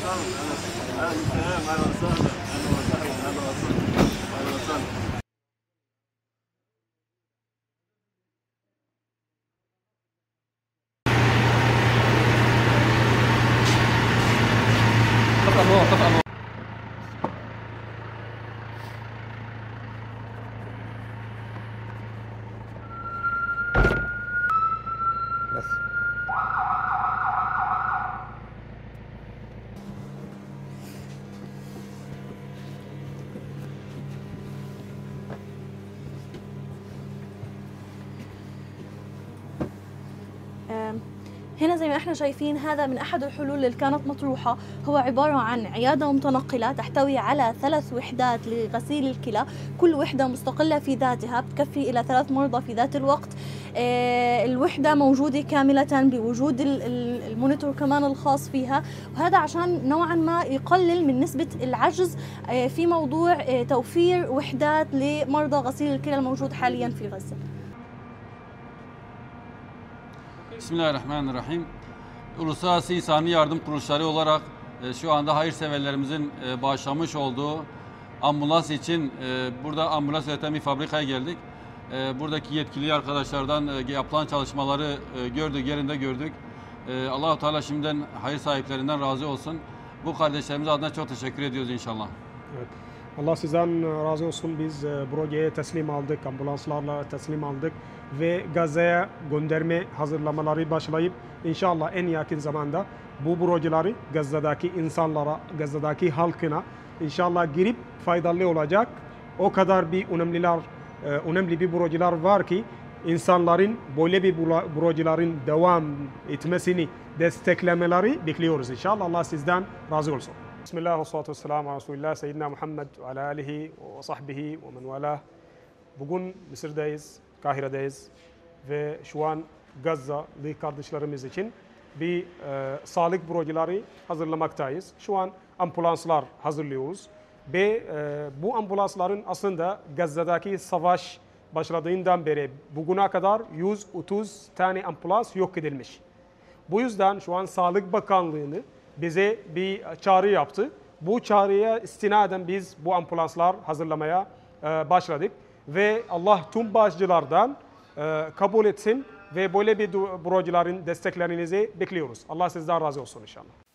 بس هنا زي ما احنا شايفين هذا من احد الحلول اللي كانت مطروحه، هو عباره عن عياده متنقله تحتوي على 3 وحدات لغسيل الكلى، كل وحده مستقله في ذاتها بتكفي الى 3 مرضى في ذات الوقت. الوحده موجوده كامله بوجود المونيتور كمان الخاص فيها، وهذا عشان نوعا ما يقلل من نسبه العجز في موضوع توفير وحدات لمرضى غسيل الكلى الموجود حاليا في غزه. Bismillahirrahmanirrahim. Uluslararası İnsani Yardım Kuruluşları olarak şu anda hayırseverlerimizin bağışlamış olduğu ambulans için burada ambulans üreten bir fabrikaya geldik. Buradaki yetkili arkadaşlardan yapılan çalışmaları gördük, yerinde gördük. Allah-u Teala şimdiden hayır sahiplerinden razı olsun. Bu kardeşlerimiz adına çok teşekkür ediyoruz inşallah. Evet. Allah sizden razı olsun. Biz projeye teslim aldık, ambulanslarla teslim aldık ve Gazze'ye gönderme hazırlamaları başlayıp inşallah en yakın zamanda bu projeleri Gazze'deki insanlara, Gazze'deki halkına inşallah girip faydalı olacak. O kadar bir önemli bir projeler var ki insanların böyle bir projelerin devam etmesini desteklemeleri bekliyoruz inşallah. Allah sizden razı olsun. Bismillah ve salatu vesselamu ala Resulillah Seyyidina Muhammed ve ala alihi ve sahbihi ve men valah. Bugün Mısır'dayız, Kahire'deyiz ve şu an Gazze'li kardeşlerimiz için bir sağlık projeleri hazırlamaktayız. Şu an ambulanslar hazırlıyoruz ve bu ambulansların aslında Gazze'deki savaş başladığından beri bugüne kadar 130 tane ambulans yok edilmiş. Bu yüzden şu an Sağlık Bakanlığı'nı bize bir çağrı yaptı. Bu çağrıya istinaden biz bu ambulanslar hazırlamaya başladık. Ve Allah tüm bağışçılardan kabul etsin ve böyle bir projelerin desteklerinizi bekliyoruz. Allah sizden razı olsun inşallah.